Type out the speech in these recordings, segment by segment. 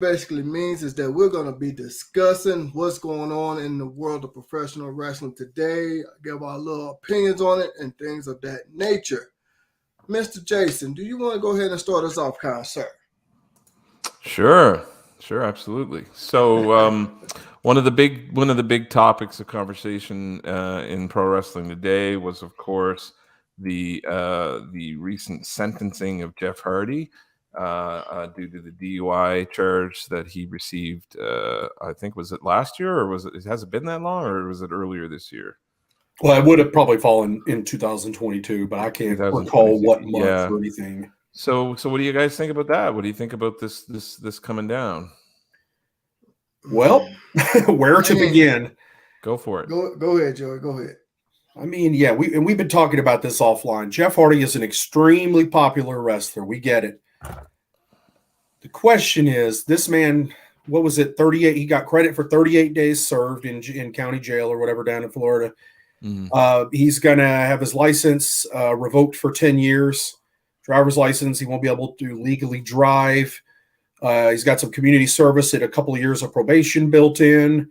basically means is that we're going to be discussing what's going on in the world of professional wrestling today, give our little opinions on it, and things of that nature. Mr. Jason, do you want to go ahead and start us off, kind sir? Sure, sure, absolutely. So, one of the big topics of conversation in pro wrestling today was, of course, the recent sentencing of Jeff Hardy due to the DUI charge that he received. I think, was it last year, or was it? Has it been that long, or was it earlier this year? Well, it would have probably fallen in 2022, but I can't recall 2022. what month Yeah. or anything. So what do you guys think about that? What do you think about this coming down? Well, where to begin? Go for it. Go ahead, Joey. Go ahead. I mean, yeah, we've been talking about this offline. Jeff Hardy is an extremely popular wrestler. We get it. The question is, this man, what was it? 38. He got credit for 38 days served in county jail or whatever down in Florida. He's going to have his license revoked for 10 years. Driver's license. He won't be able to legally drive. He's got some community service and a couple of years of probation built in.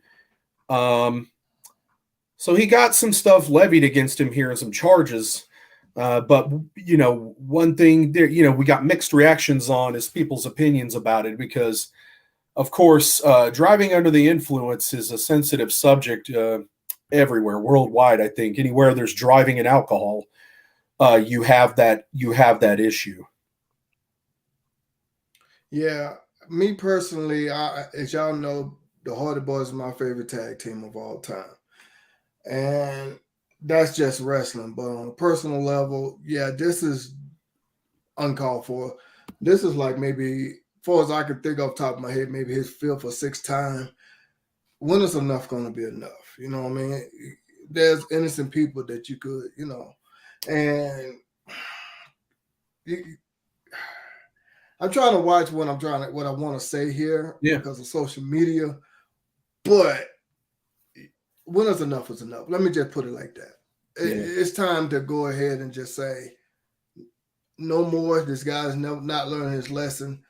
So he got some stuff levied against him here and some charges. But, one thing there, we got mixed reactions on is people's opinions about it because, of course, driving under the influence is a sensitive subject everywhere, worldwide. I think anywhere there's driving and alcohol, you have that issue. Yeah, me personally, as y'all know, the Hardy Boys are my favorite tag team of all time, and that's just wrestling. But on a personal level, yeah, this is uncalled for. This is like maybe, as far as I can think off the top of my head, maybe his fifth or sixth time. When is enough going to be enough? You know what I mean? There's innocent people that you could, and I'm trying to watch what I want to say here because of social media, but when is enough is enough. Let me just put it like that. It's time to go ahead and just say no more. This guy's not learning his lesson.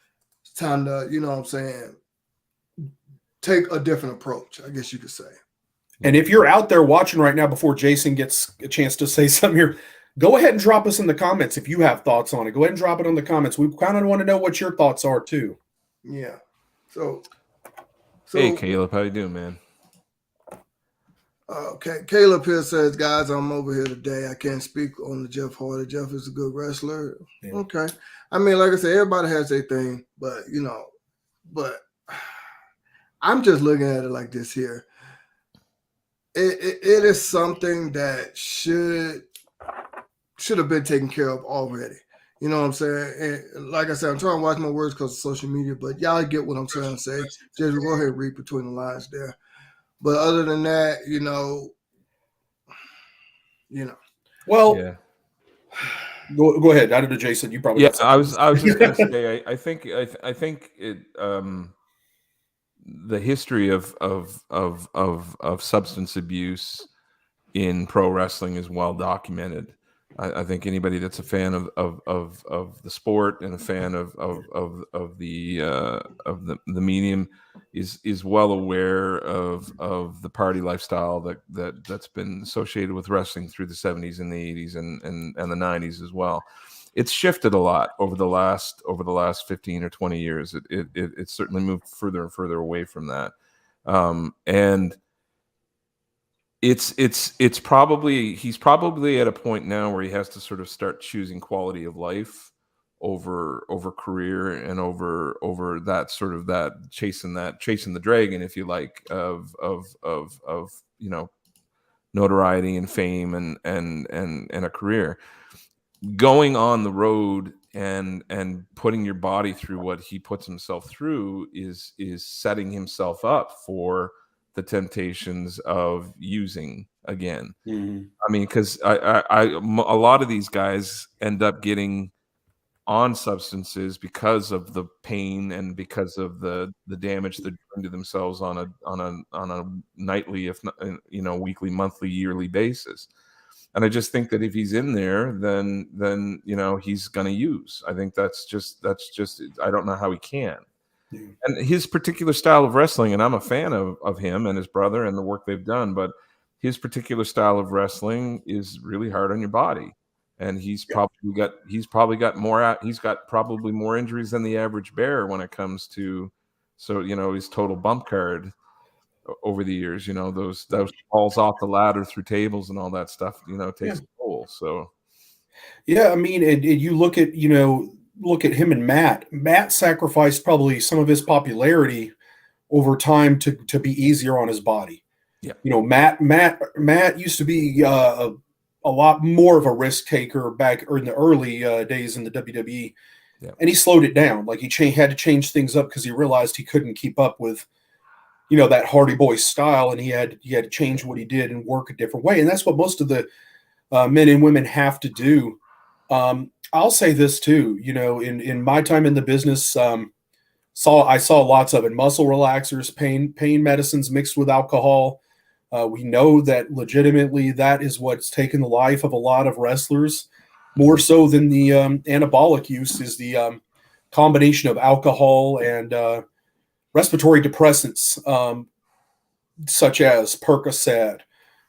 It's time to, take a different approach, I guess you could say. And if you're out there watching right now, before Jason gets a chance to say something here, go ahead and drop us in the comments if you have thoughts on it. Go ahead and drop it in the comments. We kind of want to know what your thoughts are too. Yeah. So hey, Caleb, how you doing, man? Okay, Caleb here says, guys, I'm over here today. I can't speak on the Jeff Hardy. Jeff is a good wrestler. Yeah. Okay. I mean, like I said, everybody has their thing, but I'm just looking at it like this here. It is something that should have been taken care of already. You know what I'm saying? And like I said, I'm trying to watch my words because of social media, but y'all get what I'm trying to say. Just go ahead and read between the lines there. But other than that, Well, yeah. Go ahead. I don't know, Jason. You probably. Yeah, I was just going to say. I think it. The history of substance abuse in pro wrestling is well documented. I think anybody that's a fan of the sport and a fan of the medium is well aware of the party lifestyle that's been associated with wrestling through the 70s and the 80s and the 90s as well. It's shifted a lot over the last 15 or 20 years. It certainly moved further and further away from that, and he's probably at a point now where he has to sort of start choosing quality of life over career and over that sort of that chasing the dragon, if you like, of notoriety and fame and a career. Going on the road and putting your body through what he puts himself through is setting himself up for the temptations of using again. Mm-hmm. I mean, because a lot of these guys end up getting on substances because of the pain and because of the damage they're doing to themselves on a nightly, if not, weekly, monthly, yearly basis. And I just think that if he's in there, then he's going to use. I think that's just. I don't know how he can. Yeah. And his particular style of wrestling, and I'm a fan of him and his brother and the work they've done, but his particular style of wrestling is really hard on your body. And he's Yeah. probably got more he's got probably more injuries than the average bear when it comes to, so his total bump card over the years, those falls off the ladder through tables and all that stuff, takes a toll. So yeah, I mean, and you look at him and Matt. Matt sacrificed probably some of his popularity over time to be easier on his body. Yeah. Matt used to be a lot more of a risk taker back in the early days in the WWE. Yeah. And he slowed it down. Like he had to change things up because he realized he couldn't keep up with, that Hardy Boy style, and he had to change what he did and work a different way. And that's what most of the men and women have to do. I'll say this too, in my time in the business, I saw lots of it: muscle relaxers, pain medicines mixed with alcohol. We know that legitimately that is what's taken the life of a lot of wrestlers, more so than the anabolic use is the combination of alcohol and respiratory depressants, such as Percocet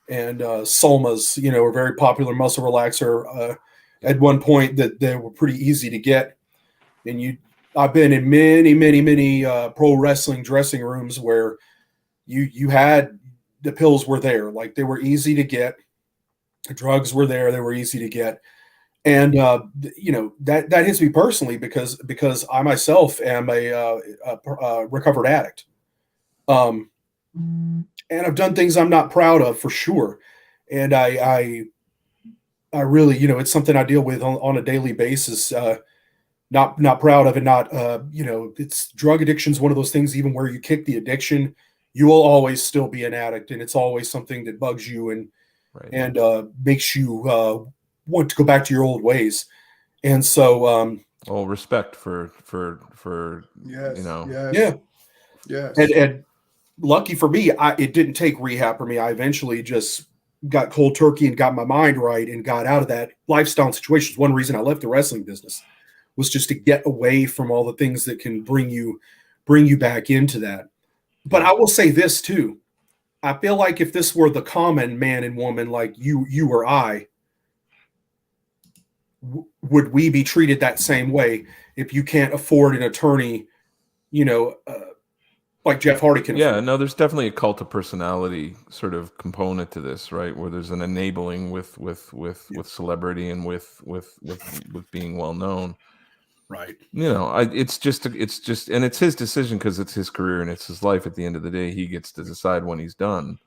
and Solmas, are very popular muscle relaxer at one point that they were pretty easy to get. And I've been in many, many, many pro wrestling dressing rooms where you had the pills were there, like they were easy to get. The drugs were there; they were easy to get, and that hits me personally because I myself am a recovered addict, and I've done things I'm not proud of for sure, and I really, it's something I deal with on a daily basis. Not proud of it. Not it's drug addiction is one of those things. Even where you kick the addiction, you will always still be an addict, and it's always something that bugs you and makes you want to go back to your old ways. And so, respect for Yes. Yes. And lucky for me, it didn't take rehab for me. I eventually just got cold turkey and got my mind right and got out of that lifestyle situation. One reason I left the wrestling business was just to get away from all the things that can bring you back into that. But I will say this too. I feel like if this were the common man and woman like you or I, would we be treated that same way if you can't afford an attorney, like Jeff Hardy can afford? No, there's definitely a cult of personality sort of component to this, right? Where there's an enabling with celebrity and with being well known. Right. It's just, and it's his decision because it's his career and it's his life. At the end of the day, he gets to decide when he's done.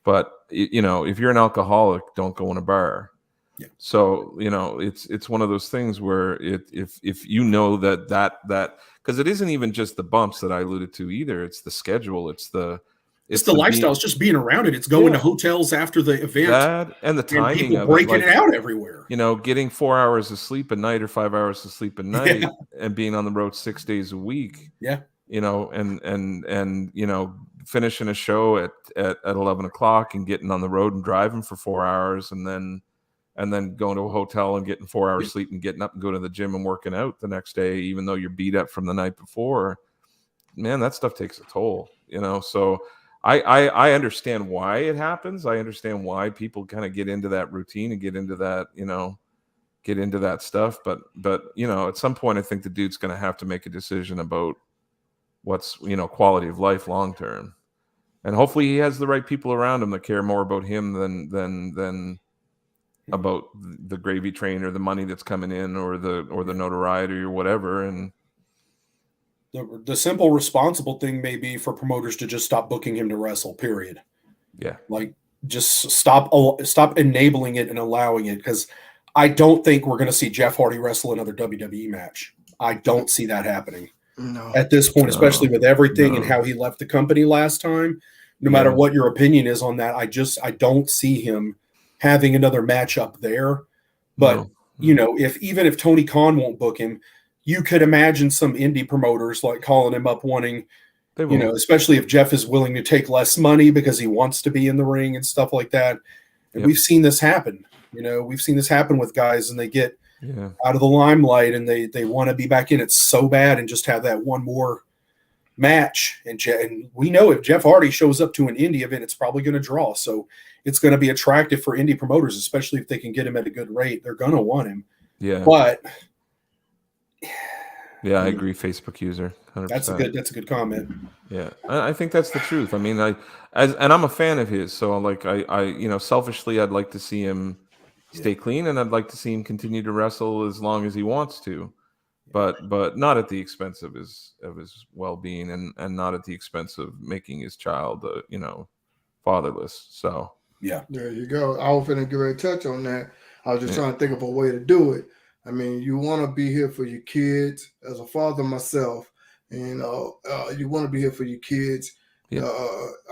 But if you're an alcoholic, don't go in a bar. Yeah. So it's one of those things where if that because it isn't even just the bumps that I alluded to either. It's the schedule. It's the lifestyle. It's just being around it. It's going to hotels after the event. That and the timing and people of breaking it out everywhere. Getting 4 hours of sleep a night or 5 hours of sleep a night and being on the road 6 days a week. Yeah. And finishing a show at 11 o'clock and getting on the road and driving for 4 hours and then going to a hotel and getting 4 hours sleep and getting up and going to the gym and working out the next day, even though you're beat up from the night before. Man, that stuff takes a toll, so I understand why it happens. I understand why people kind of get into that routine and get into that stuff. But at some point, I think the dude's going to have to make a decision about what's, quality of life long term. And hopefully he has the right people around him that care more about him than about the gravy train or the money that's coming in or the notoriety or whatever. And the simple responsible thing may be for promoters to just stop booking him to wrestle, period. Yeah. Like just stop enabling it and allowing it. Because I don't think we're going to see Jeff Hardy wrestle another WWE match. I don't see that happening at this point, especially with everything and how he left the company last time. No matter what your opinion is on that, I don't see him having another match up there. But, if Tony Khan won't book him, you could imagine some indie promoters like calling him up wanting, especially if Jeff is willing to take less money because he wants to be in the ring and stuff like that. And we've seen this happen. We've seen this happen with guys and they get out of the limelight and they want to be back in it so bad and just have that one more match. And we know if Jeff Hardy shows up to an indie event, it's probably going to draw. So it's going to be attractive for indie promoters, especially if they can get him at a good rate. They're going to want him. Yeah. But yeah, I agree. Facebook user. 100%. That's a good comment. Yeah, I think that's the truth. I mean, and I'm a fan of his. So like, I selfishly, I'd like to see him stay clean, and I'd like to see him continue to wrestle as long as he wants to, but not at the expense of his well-being, and not at the expense of making his child, fatherless. So yeah, there you go. I was going to get ready to touch on that. I was just trying to think of a way to do it. I mean, you want to be here for your kids. As a father myself, you want to be here for your kids. Yeah.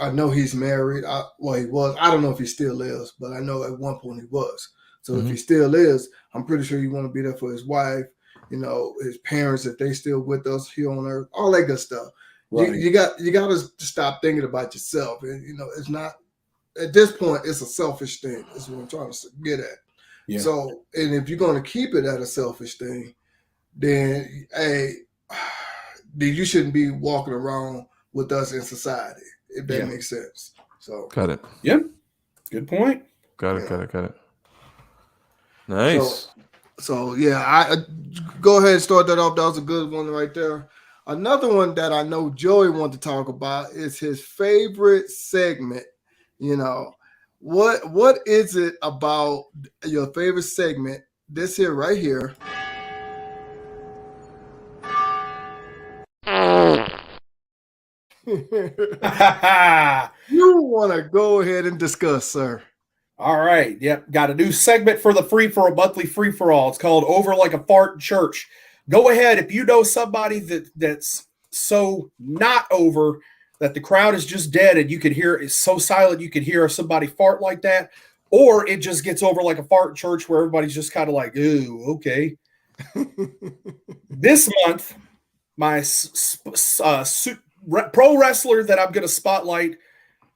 I know he's married. He was. I don't know if he still is, but I know at one point he was. So if he still is, I'm pretty sure you want to be there for his wife, his parents, if they still with us here on earth, all that good stuff. Right. You got to stop thinking about yourself. And, it's not, at this point, it's a selfish thing. That's what I'm trying to get at. Yeah. So, and if you're going to keep it at a selfish thing, then, you shouldn't be walking around with us in society, if that makes sense. So, got it. Yeah. Good point. Got it. Nice. So I go ahead and start that off. That was a good one right there. Another one that I know Joey wanted to talk about is his favorite segment. What is it about your favorite segment? This here, right here. You want to go ahead and discuss, sir. All right. Yep. Got a new segment for the monthly free for all. It's called Over Like a Fart in Church. Go ahead. If you know somebody that's so not over that the crowd is just dead and you could hear it's so silent you could hear somebody fart like that, or it just gets over like a fart in church where everybody's just kind of like, ooh, okay. This month, my pro wrestler that I'm going to spotlight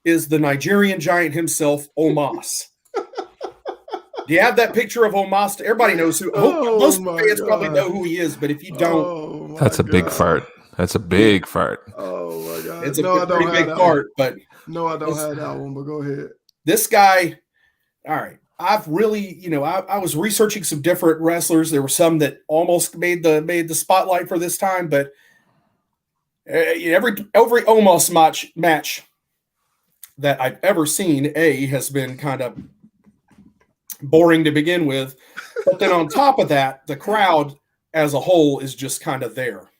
is the Nigerian giant himself, Omos. Do you have that picture of Omos? Everybody knows who. Most fans probably know who he is, but if you don't, that's a big fart. That's a big fart. Oh my God! It's a pretty big fart, but no, I don't have that one. But go ahead. This guy. All right. I've really, I was researching some different wrestlers. There were some that almost made the spotlight for this time, but every Omos match that I've ever seen, has been kind of boring to begin with. But then on top of that, the crowd as a whole is just kind of there.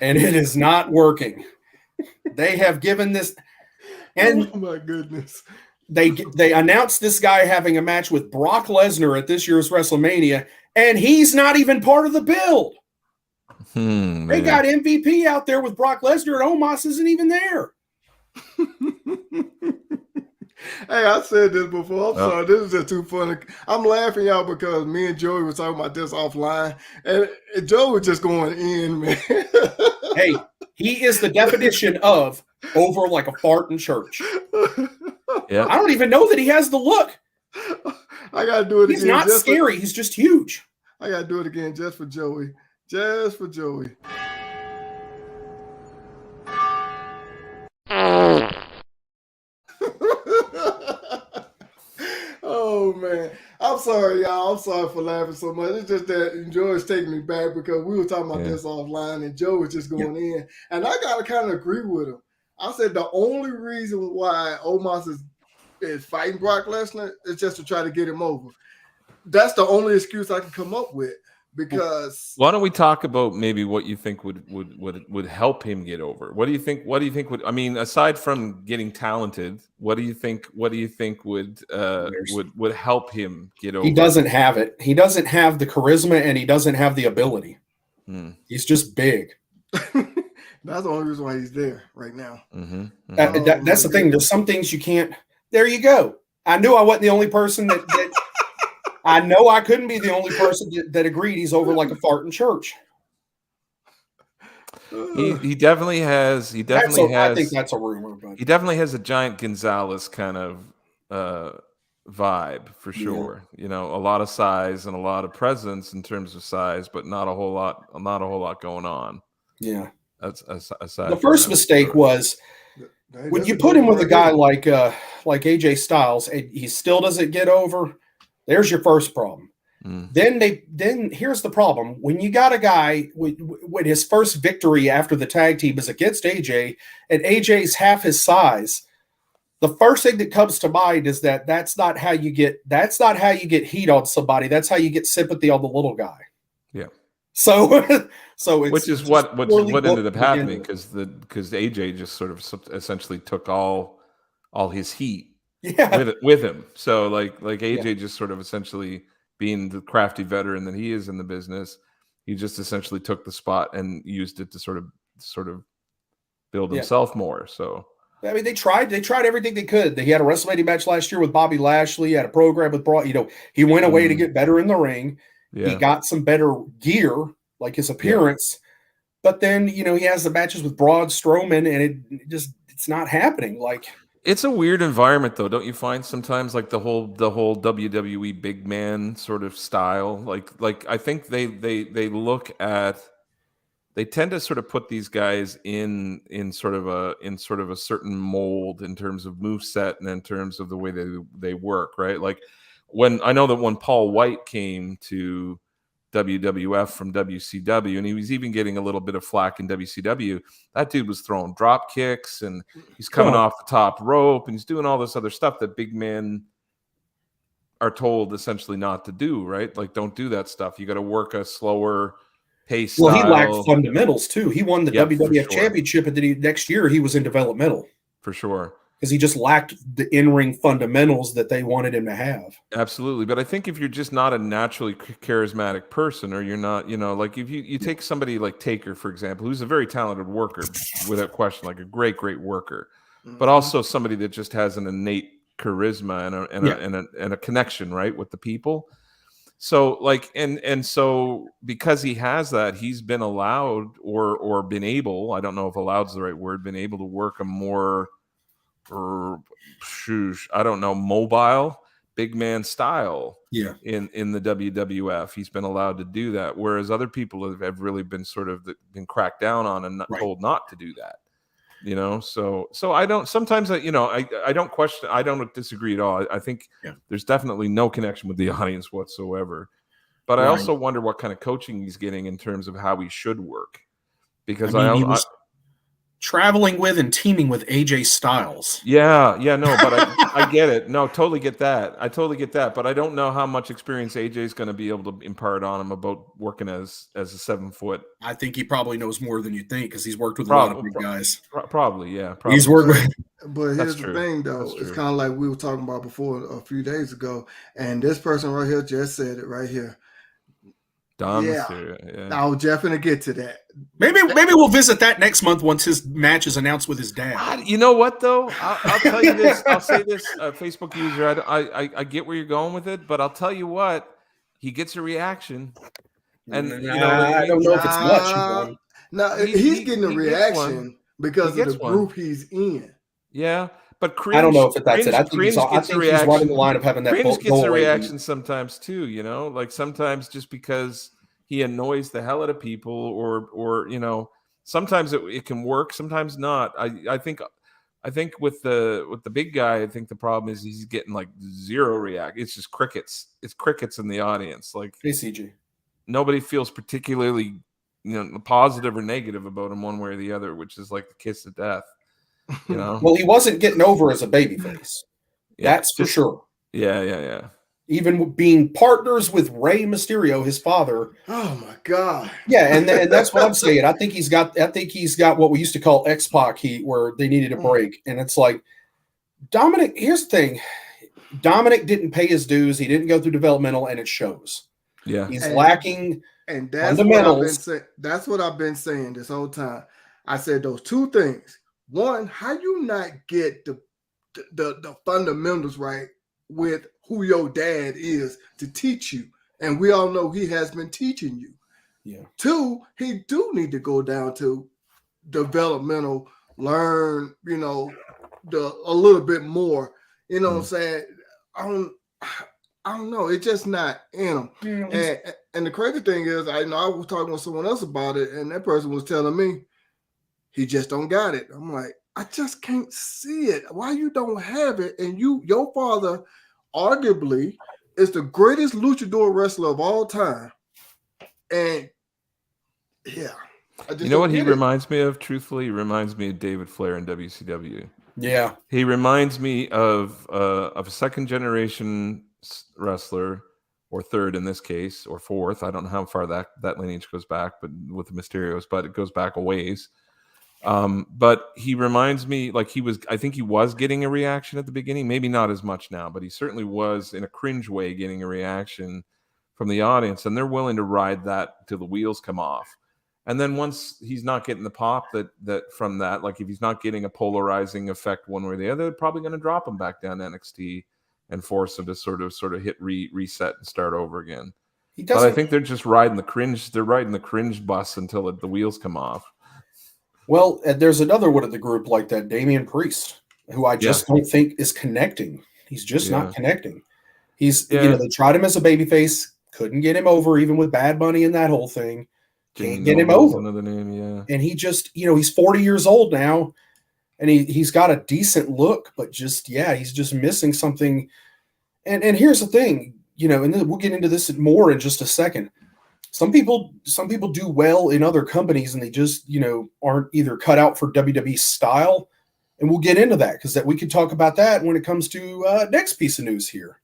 And it is not working. They have given this. And oh my goodness. They announced this guy having a match with Brock Lesnar at this year's WrestleMania, and he's not even part of the build. They got MVP out there with Brock Lesnar, and Omos isn't even there. Hey, I said this before. I'm sorry. This is just too funny. I'm laughing, y'all, because me and Joey were talking about this offline, and Joe was just going in, man. Hey, he is the definition of over like a fart in church. Yeah. I don't even know that he has the look. I got to do it again. He's not scary. He's just huge. I got to do it again just for Joey. Just for Joey. Oh man, I'm sorry, y'all. I'm sorry for laughing so much. It's just that Joey's taking me back because we were talking about this offline, and Joe was just going in, and I gotta kind of agree with him. I said the only reason why Omos is fighting Brock Lesnar is just to try to get him over. That's the only excuse I can come up with. Because why don't we talk about maybe what you think would help him get over? What do you think would, I mean, aside from getting talented, what do you think would help him get over? He doesn't have it. He doesn't have the charisma, and he doesn't have the ability. He's just big. That's the only reason why he's there right now. That's the thing. There's some things you can't. There you go. I knew I wasn't the only person that I know I couldn't be the only person that agreed he's over like a fart in church. He definitely has. I think that's a rumor. But he definitely has a Giant Gonzalez kind of vibe for sure. A lot of size and a lot of presence in terms of size, but not a whole lot going on. Yeah. aside. The first mistake was when you put him with a guy like AJ Styles and he still doesn't get over. There's your first problem. Then here's the problem. When you got a guy when his first victory after the tag team is against AJ and AJ's half his size, the first thing that comes to mind is that's not how you get heat on somebody. That's how you get sympathy on the little guy. Yeah. So it's which is what ended up happening because AJ just sort of essentially took all his heat with him. So like AJ just sort of essentially, being the crafty veteran that he is in the business, he just essentially took the spot and used it to sort of build himself more. So I mean, they tried everything they could. He had a WrestleMania match last year with Bobby Lashley, had a program with Braun. He went away to get better in the ring. Yeah. He got some better gear, like his appearance. But then, he has the matches with Braun Strowman, and it's not happening. Like, it's a weird environment, though, don't you find sometimes? Like the whole WWE big man sort of style. Like I think they tend to sort of put these guys in sort of a certain mold in terms of moveset and in terms of the way they work, right? Like when Paul White came to WWF from WCW, and he was even getting a little bit of flack in WCW. That dude was throwing drop kicks, and he's coming off the top rope, and he's doing all this other stuff that big men are told essentially not to do, right? Like, don't do that stuff. You got to work a slower pace. Well, he lacked fundamentals too. He won the WWF championship, and then next year he was in developmental. For sure. Because he just lacked the in-ring fundamentals that they wanted him to have. Absolutely. But I think if you're just not a naturally charismatic person, or you're not, like if you take somebody like Taker, for example, who's a very talented worker, without question, like a great worker, but also somebody that just has an innate charisma and a connection, right, with the people. So like, and so because he has that, he's been allowed or been able, I don't know if allowed is the right word, been able to work a more, mobile big man style in the WWF. He's been allowed to do that, whereas other people have really been been cracked down on and told not to do that. So I don't sometimes I don't question, I don't disagree at all. I think there's definitely no connection with the audience whatsoever, but I also wonder what kind of coaching he's getting in terms of how he should work, because he was traveling with and teaming with AJ Styles. But I get it. No, totally get that. I totally get that. But I don't know how much experience AJ is going to be able to impart on him about working as a 7 foot. I think he probably knows more than you think, because he's worked with a lot of big guys. Probably. He's worked with. But here's the thing, though. It's kind of like we were talking about before a few days ago, and this person right here just said it right here. Dom Now, Jeff, gonna get to that. Maybe we'll visit that next month once his match is announced with his dad. You know what, though? I'll tell you this. I'll say this, Facebook user. I get where you're going with it, but I'll tell you what. He gets a reaction, and I don't know if it's much. No, he's getting a reaction because of the group he's in. Yeah. But I don't know if that's it. I think he's running the line of having that. Cranes gets a reaction sometimes too, like sometimes just because he annoys the hell out of people, or sometimes it can work, sometimes not. I think with the big guy, I think the problem is he's getting like zero react. It's just crickets. It's crickets in the audience. Like, hey, CJ, nobody feels particularly positive or negative about him one way or the other, which is like the kiss of death. Well, he wasn't getting over as a babyface. That's for sure. Yeah. Even being partners with Rey Mysterio, his father. Oh my God. Yeah, and that's what I'm saying. I think he's got what we used to call X-Pac heat, where they needed a break. And it's like, Dominic, here's the thing. Dominic didn't pay his dues. He didn't go through developmental, and it shows. Yeah. He's lacking and that's fundamentals. That's what I've been saying this whole time. I said those two things. One, how you not get the fundamentals right with who your dad is to teach you, and we all know he has been teaching you. Yeah. Two, he do need to go down to developmental, learn, a little bit more. You know what I'm saying? I don't know. It's just not in him. And the crazy thing is, I was talking with someone else about it, and that person was telling me, He just don't got it. I'm like, I just can't see it. Why you don't have it? And your father, arguably, is the greatest luchador wrestler of all time. And yeah, I just You know what he get it. reminds me of? Truthfully, he reminds me of David Flair in WCW. Yeah. He reminds me of a second generation wrestler, or third in this case, or fourth. I don't know how far that lineage goes back, but with the Mysterios, but it goes back a ways. But he reminds me, like, I think he was getting a reaction at the beginning, maybe not as much now, but he certainly was, in a cringe way, getting a reaction from the audience, and they're willing to ride that till the wheels come off. And then once he's not getting the pop that from that, like if he's not getting a polarizing effect one way or the other, they're probably going to drop him back down to NXT and force him to sort of hit reset and start over again. But I think they're just riding the cringe. They're riding the cringe bus until the wheels come off. Well, there's another one of the group like that, Damian Priest, who I just don't think is connecting. He's just not connecting. He's they tried him as a babyface, couldn't get him over, even with Bad Bunny and that whole thing. Can't get him over. Another name, yeah. And he just, he's 40 years old now, and he's got a decent look, but just, he's just missing something. And here's the thing, and then we'll get into this more in just a second. Some people do well in other companies, and they just, aren't either cut out for WWE style. And we'll get into that because we could talk about that when it comes to next piece of news here.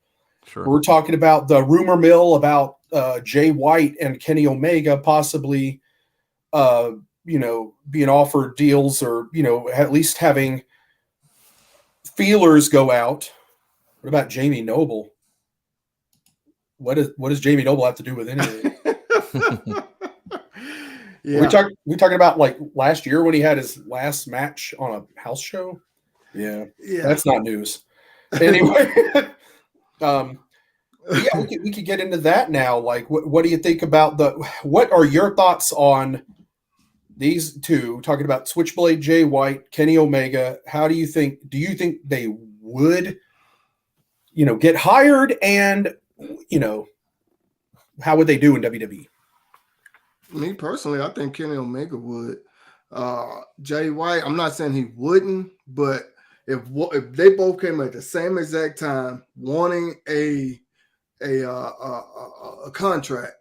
Sure. We're talking about the rumor mill about Jay White and Kenny Omega possibly, being offered deals, or, at least having feelers go out. What about Jamie Noble? What does Jamie Noble have to do with anything? Yeah. We talking about like last year when he had his last match on a house show. Yeah. That's not news. Anyway, we could get into that now. Like, what do you think about what are your thoughts on these two? Talking about Switchblade Jay White, Kenny Omega. Do you think they would, get hired, and, how would they do in WWE? Me personally, I think Kenny Omega would. Jay White, I'm not saying he wouldn't, but if they both came at the same exact time wanting a contract,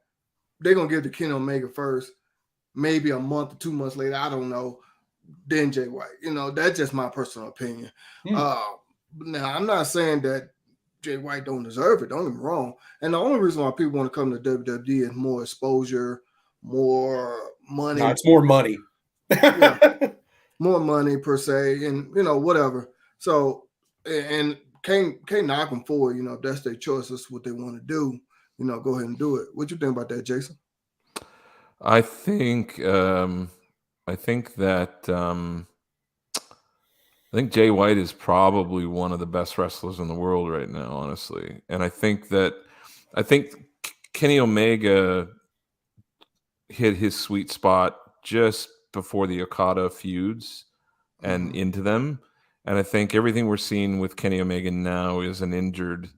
they're gonna give it to Kenny Omega first. Maybe a month or 2 months later, I don't know. Then Jay White. That's just my personal opinion. Now, I'm not saying that Jay White don't deserve it. Don't get me wrong. And the only reason why people want to come to WWE is more exposure, more money. No, it's more money. More money per se, and whatever. So, and can't knock them for it. If that's their choice, that's what they want to do. Go ahead and do it. What you think about that, Jason? I think Jay White is probably one of the best wrestlers in the world right now, honestly. And I think Kenny Omega hit his sweet spot just before the Okada feuds and into them. And I think everything we're seeing with Kenny Omega now is an injured,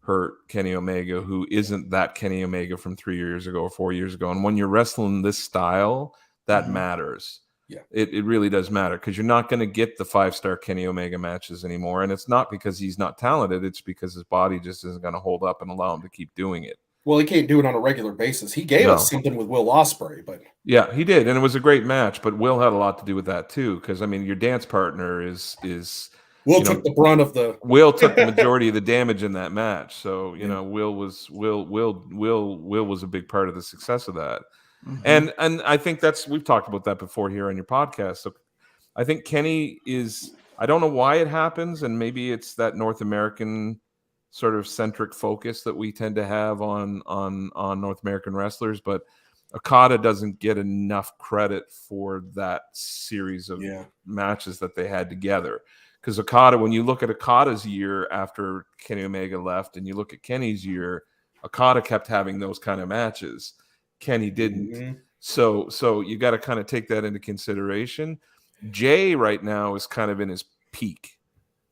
hurt Kenny Omega who isn't that Kenny Omega from 3 years ago or 4 years ago. And when you're wrestling this style, that matters. Yeah, it really does matter, because you're not going to get the 5-star Kenny Omega matches anymore. And it's not because he's not talented. It's because his body just isn't going to hold up and allow him to keep doing it. Well, he can't do it on a regular basis. He gave us something with Will Ospreay, but yeah, he did, and it was a great match. But Will had a lot to do with that too, because your dance partner is Will took the brunt of the Will took the majority of the damage in that match. So Will was a big part of the success of that. And I think we've talked about that before here on your podcast. So I think Kenny is, I don't know why it happens, and maybe it's that North American sort of centric focus that we tend to have on North American wrestlers, but Okada doesn't get enough credit for that series of matches that they had together. Because Okada, when you look at Okada's year after Kenny Omega left, and you look at Kenny's year, Okada kept having those kind of matches. Kenny didn't. So you got to kind of take that into consideration. Jay right now is kind of in his peak.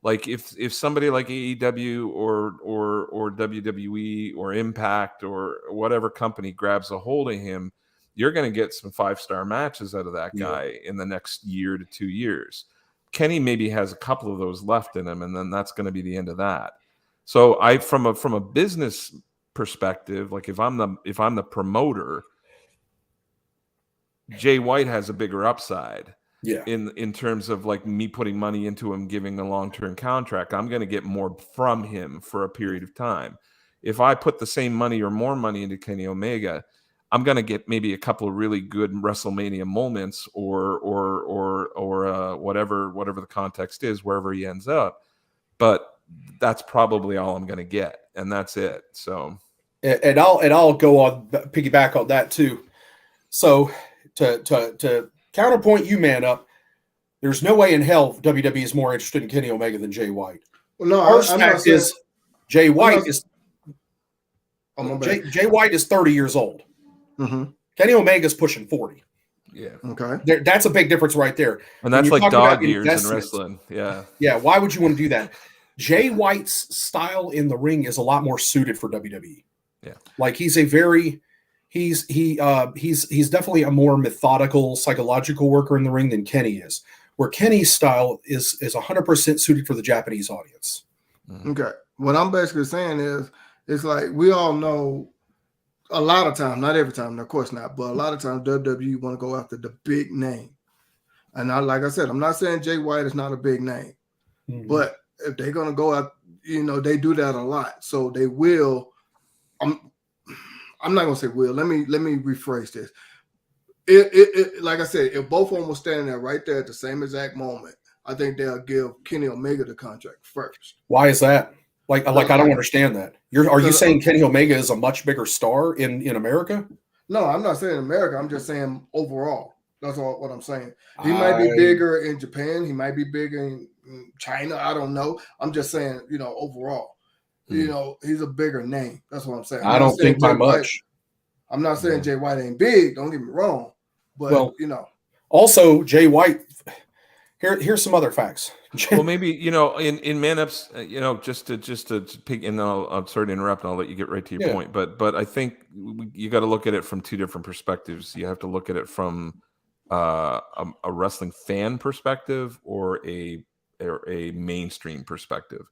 Like if somebody like AEW or WWE or Impact or whatever company grabs a hold of him, you're going to get some 5-star matches out of that guy in the next year to 2 years. Kenny maybe has a couple of those left in him, and then that's going to be the end of that. So from a business perspective, like if I'm the promoter, Jay White has a bigger upside. Yeah. In terms of like me putting money into him, giving a long-term contract, I'm going to get more from him for a period of time. If I put the same money or more money into Kenny Omega, I'm going to get maybe a couple of really good WrestleMania moments or whatever the context is, wherever he ends up. But that's probably all I'm going to get, and that's it. So, and I'll go on piggyback on that too. So to counterpoint you, man up, there's no way in hell WWE is more interested in Kenny Omega than Jay White. Well, no, First I'm fact not saying, is Jay White is Jay White is 30 years old. Mm-hmm. Kenny Omega's pushing 40. Yeah. Okay. That's a big difference right there. And that's like dog years in investment, wrestling. Yeah. Yeah. Why would you want to do that? Jay White's style in the ring is a lot more suited for WWE. Yeah. Like he's definitely a more methodical, psychological worker in the ring than Kenny is. Where Kenny's style is 100% suited for the Japanese audience. Okay. What I'm basically saying is, it's like we all know a lot of times, not every time, of course not, but a lot of times WWE want to go after the big name. And like I said, I'm not saying Jay White is not a big name, but if they're going to go out, they do that a lot. So they will, I'm not going to say will, let me rephrase this. Like I said, if both of them were standing there right there at the same exact moment, I think they'll give Kenny Omega the contract first. Why is that? Like I don't understand that. Are you saying Kenny Omega is a much bigger star in America? No, I'm not saying America. I'm just saying overall. That's all what I'm saying. He might be bigger in Japan. He might be bigger in China. I don't know. I'm just saying, overall. He's a bigger name. That's what I'm saying. I don't think by much. I'm not saying Jay White ain't big. Don't get me wrong. But, Also, Jay White, here's some other facts. Well, maybe in Man Ups, just to pick, and I'm sorry to interrupt, and I'll let you get right to your point. But I think you got to look at it from two different perspectives. You have to look at it from a wrestling fan perspective or a mainstream perspective.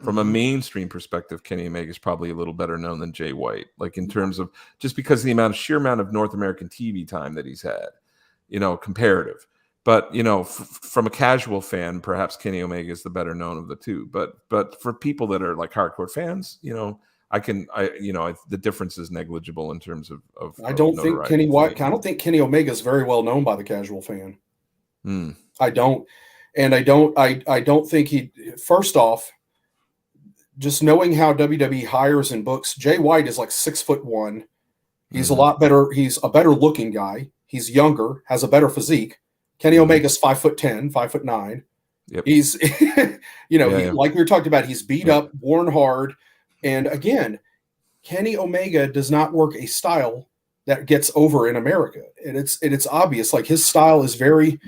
From a mainstream perspective, Kenny Omega is probably a little better known than Jay White, like in terms of just because of the sheer amount of North American TV time that he's had, comparative. But from a casual fan, perhaps Kenny Omega is the better known of the two. But for people that are like hardcore fans, the difference is negligible in terms of. I don't think Kenny White. I don't think Kenny Omega is very well known by the casual fan. I don't, and I don't think he. First off, just knowing how WWE hires and books, Jay White is like 6'1". He's a lot better. He's a better looking guy. He's younger, has a better physique. Kenny Omega's 5'10", 5'9". Yep. He's, like we were talking about, he's beat up, worn hard. And again, Kenny Omega does not work a style that gets over in America. And it's obvious. Like his style is very,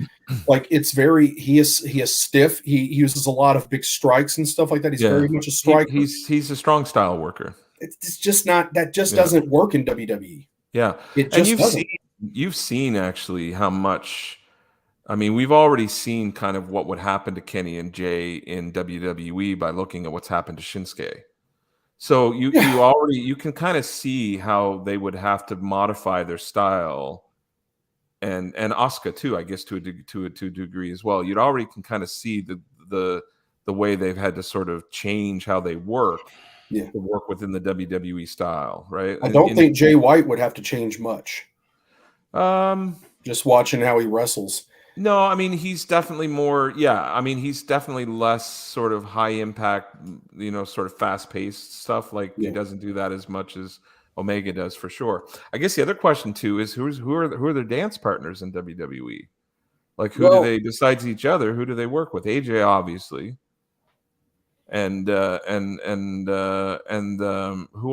he is stiff. He uses a lot of big strikes and stuff like that. He's very much a striker. He's a strong style worker. It's just not, that just doesn't work in WWE. Yeah. It just doesn't. You've seen actually how much, we've already seen kind of what would happen to Kenny and Jay in WWE by looking at what's happened to Shinsuke. So you can kind of see how they would have to modify their style, and Asuka too, I guess to a degree as well. You'd already can kind of see the way they've had to sort of change how they work to work within the WWE style, right? I don't think Jay White would have to change much. Just watching how he wrestles. No, he's definitely more. Yeah, he's definitely less sort of high impact, sort of fast paced stuff. Like he doesn't do that as much as Omega does for sure. I guess the other question too is who are their dance partners in WWE? Like who do they, besides each other, who do they work with? AJ obviously. And who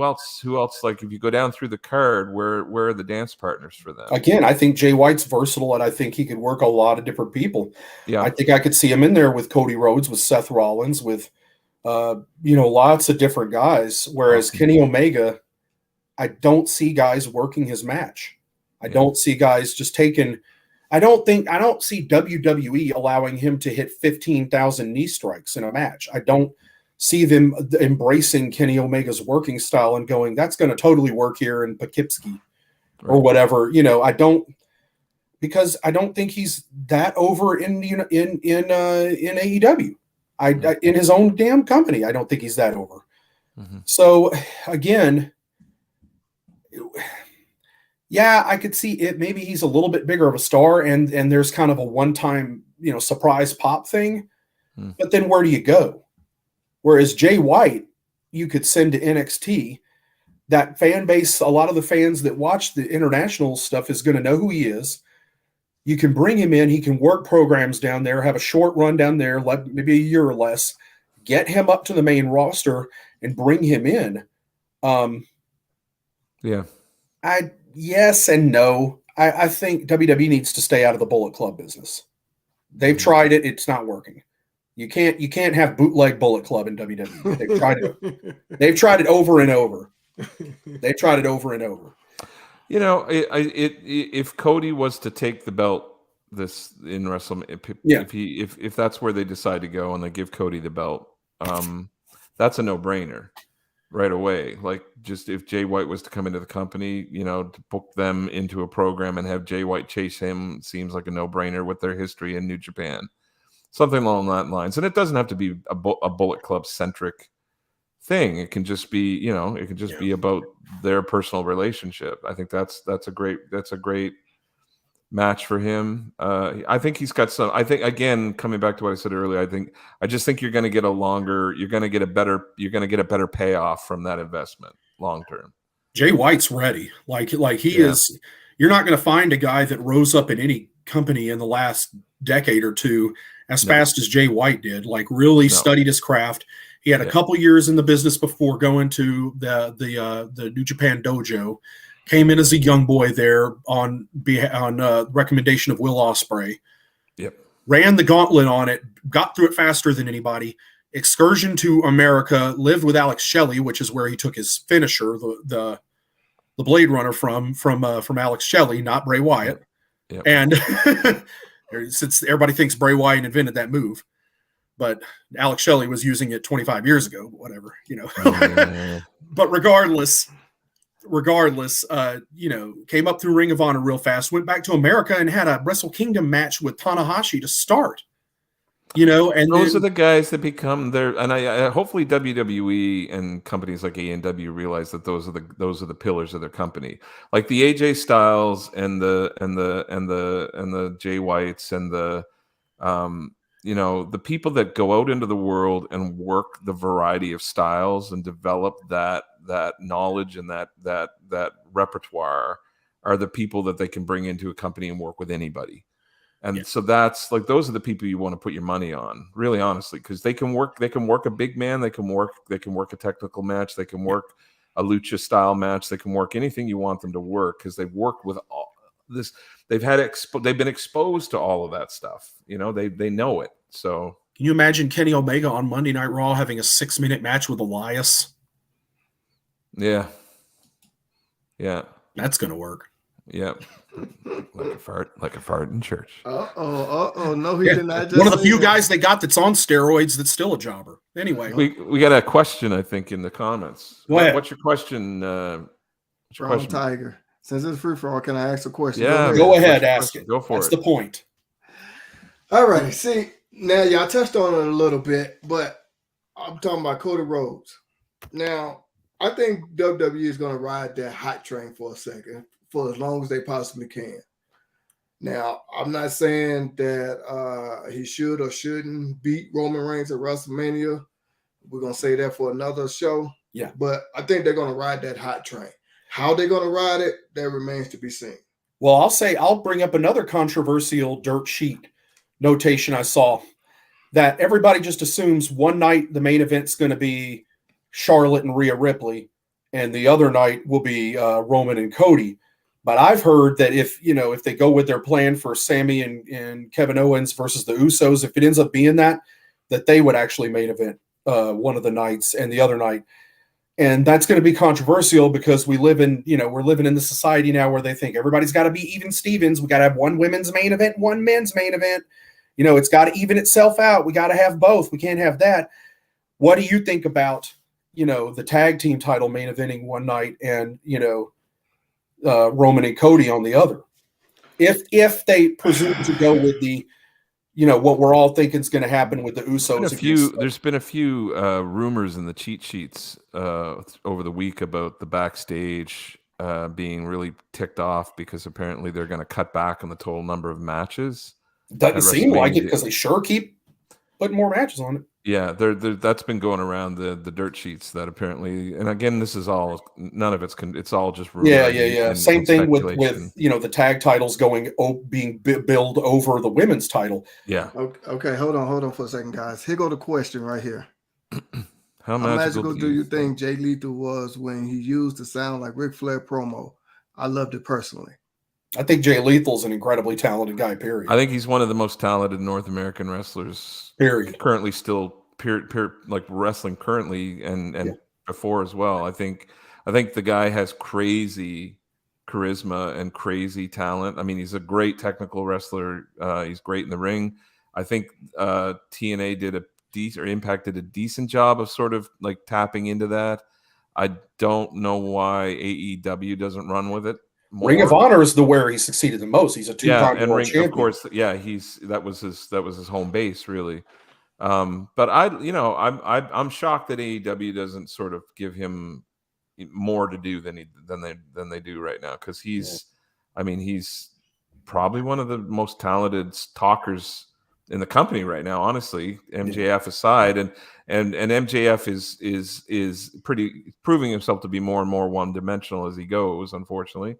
else? Like if you go down through the card, where are the dance partners for them? Again, I think Jay White's versatile, and I think he could work a lot of different people. Yeah, I think I could see him in there with Cody Rhodes, with Seth Rollins, with lots of different guys. Whereas Kenny Omega, I don't see guys working his match. I don't see guys just taking. I don't see WWE allowing him to hit 15,000 knee strikes in a match. I don't see them embracing Kenny Omega's working style and going, that's going to totally work here in Poughkeepsie or whatever. Because I don't think he's that over in AEW. In his own damn company, I don't think he's that over. Mm-hmm. So again, yeah, I could see it. Maybe he's a little bit bigger of a star, and there's kind of a one-time, surprise pop thing. But then where do you go? Whereas Jay White, you could send to NXT. That fan base, a lot of the fans that watch the international stuff is going to know who he is. You can bring him in. He can work programs down there, have a short run down there, maybe a year or less, get him up to the main roster and bring him in. Yes and no. I think WWE needs to stay out of the Bullet Club business. They've tried it. It's not working. You can't have bootleg Bullet Club in WWE. They've tried it. They've tried it over and over. They've tried it over and over. If Cody was to take the belt in WrestleMania, if that's where they decide to go and they give Cody the belt, that's a no-brainer right away. Like, just if Jay White was to come into the company, to book them into a program and have Jay White chase him seems like a no-brainer with their history in New Japan, something along that lines. And it doesn't have to be a Bullet Club centric thing. It can just be, be about their personal relationship. I think that's a great match for him. I think he's got some. I think, again, coming back to what I said earlier, I just think you're going to get a better payoff from that investment long term. Jay White's ready. Like he is. You're not going to find a guy that rose up in any company in the last decade or two as fast as Jay White did. Like, really studied his craft. He had a couple years in the business before going to the New Japan Dojo. Came in as a young boy there on recommendation of Will Ospreay. Yep. Ran the gauntlet on it, got through it faster than anybody. Excursion to America, lived with Alex Shelley, which is where he took his finisher, the Blade Runner from Alex Shelley, not Bray Wyatt. Yep. And since everybody thinks Bray Wyatt invented that move, but Alex Shelley was using it 25 years ago, whatever, But regardless, came up through Ring of Honor real fast, went back to America and had a Wrestle Kingdom match with Tanahashi to start. And those are the guys that become their. And I hopefully WWE and companies like A&W realize that those are the pillars of their company, like the AJ Styles and the Jay Whites and the the people that go out into the world and work the variety of styles and develop that knowledge and that repertoire are the people that they can bring into a company and work with anybody. And so that's like, those are the people you want to put your money on, really, honestly, because they can work a big man, they can work a technical match, they can work a lucha style match, they can work anything you want them to work, because they've worked with all this. They've been exposed to all of that stuff. They know it. So can you imagine Kenny Omega on Monday Night Raw having a 6-minute match with Elias? Yeah. That's gonna work. Yeah. like a fart in church. No, he did not. One of the few guys they got that's on steroids that's still a jobber. Anyway, we got a question, I think, in the comments. Go ahead. What's your question? Brown Tiger. Since it's free for all, can I ask a question? Yeah, go ahead, ask it. Go for That's it. the point. All right. See, now y'all touched on it a little bit, but I'm talking about Cody Rhodes. Now, I think WWE is going to ride that hot train for a second, for as long as they possibly can. Now, I'm not saying that he should or shouldn't beat Roman Reigns at WrestleMania. We're going to say that for another show. Yeah. But I think they're going to ride that hot train. How they're going to ride it, that remains to be seen. Well, I'll bring up another controversial dirt sheet notation I saw, that everybody just assumes one night the main event's going to be Charlotte and Rhea Ripley, and the other night will be Roman and Cody. But I've heard that if they go with their plan for Sami and Kevin Owens versus the Usos, if it ends up being that they would actually main event one of the nights, and the other night And that's going to be controversial because we're living in the society now where they think everybody's got to be even Stevens. We got to have one women's main event, one men's main event. It's got to even itself out. We got to have both. We can't have that. What do you think about, the tag team title main eventing one night and, Roman and Cody on the other? If they presume to go with the, what we're all thinking is going to happen with the Usos. There's been a few rumors in the cheat sheets over the week about the backstage being really ticked off because apparently they're going to cut back on the total number of matches. Doesn't seem like it because they sure keep putting more matches on it. Yeah, that's been going around the dirt sheets that apparently, and again, this is all none of it's all just rumor. Yeah. Same thing with the tag titles being billed over the women's title. Yeah. Okay, hold on for a second, guys. Here go the question right here. How magical do you think Jay Lethal was when he used the sound like Ric Flair promo? I loved it personally. I think Jay Lethal's an incredibly talented guy, period. I think he's one of the most talented North American wrestlers, period. Currently still, like wrestling currently and before as well. I think the guy has crazy charisma and crazy talent. I mean, he's a great technical wrestler. He's great in the ring. I think TNA did Impact did a decent job of sort of like tapping into that. I don't know why AEW doesn't run with it more. Ring of Honor is where he succeeded the most. He's a two-time world champion. Of course, that was his home base, really. But I'm shocked that AEW doesn't sort of give him more to do than they do right now, because he's probably one of the most talented talkers in the company right now, honestly, MJF aside, and MJF is proving himself to be more and more one-dimensional as he goes, unfortunately.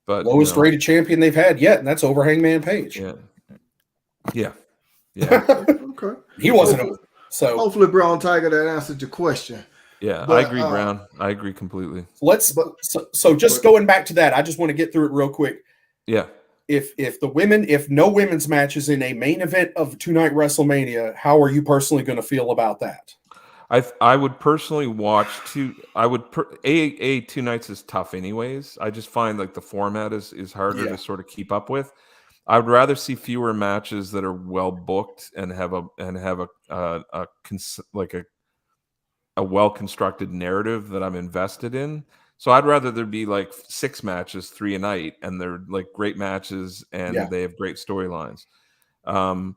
But lowest rated champion they've had yet, and that's over Hangman Page. Yeah. Okay. He wasn't. So hopefully, Brown Tiger, that answered your question. Yeah, but, I agree, Brown. I agree completely. So just going back to that, I just want to get through it real quick. Yeah. If no women's match is in a main event of two-night WrestleMania, how are you personally going to feel about that? I would personally watch two nights is tough anyways. I just find like the format is harder to sort of keep up with. I would rather see fewer matches that are well booked and have a well constructed narrative that I'm invested in. So I'd rather there be like 6 matches, 3 a night, and they're like great matches and they have great storylines. And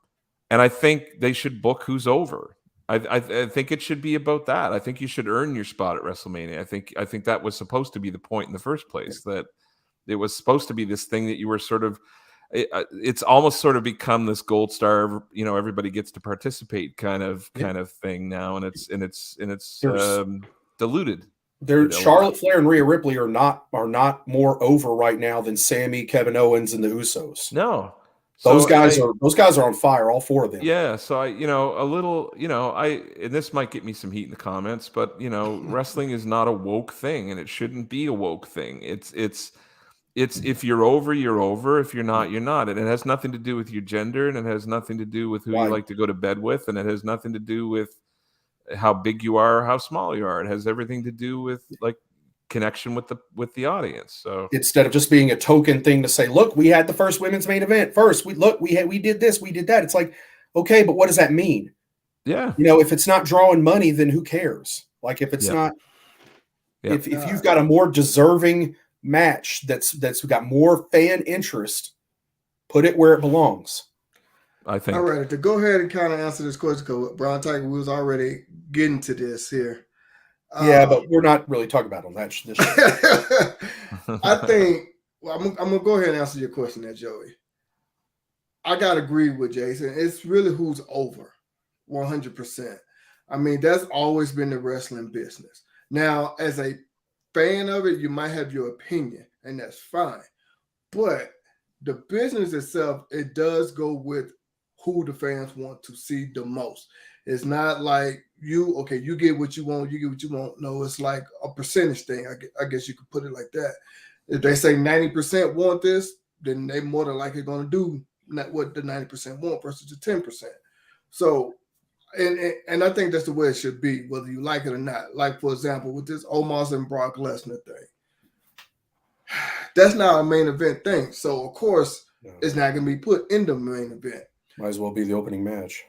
I think they should book who's over. I think it should be about that. I think you should earn your spot at WrestleMania. I think that was supposed to be the point in the first place, that it was supposed to be this thing that you were sort of, it's almost sort of become this gold star, everybody gets to participate kind of thing now, and it's diluted. Charlotte Flair and Rhea Ripley are not more over right now than Sammy, Kevin Owens, and the Usos. No, those guys are on fire, all 4 of them. Yeah, so and this might get me some heat in the comments, but wrestling is not a woke thing, and it shouldn't be a woke thing. It's if you're over, you're over. If you're not, you're not. And it has nothing to do with your gender, and it has nothing to do with who you like to go to bed with, and it has nothing to do with how big you are or how small you are. It has everything to do with like connection with the audience. So instead of just being a token thing to say, look, we had the first women's main event first. We did this, we did that. It's like, okay, but what does that mean? Yeah. If it's not drawing money, then who cares? Like if it's not, if you've got a more deserving match that's got more fan interest, put it where it belongs. I think. All right, to go ahead and kind of answer this question, because Brown Tiger, we was already getting to this here. But we're not really talking about on that. I think I'm gonna go ahead and answer your question there, Joey. I gotta agree with Jason. It's really who's over, 100%. I mean, that's always been the wrestling business. Now, as a fan of it, you might have your opinion, and that's fine. But the business itself, it does go with who the fans want to see the most. It's not like you get what you want, No, it's like a percentage thing. I guess you could put it like that. If they say 90% want this, then they more than likely going to do what the 90% want versus the 10%. So and I think that's the way it should be, whether you like it or not. Like, for example, with this Omos and Brock Lesnar thing, that's not a main event thing. So, of course, it's not going to be put in the main event. Might as well be the opening match.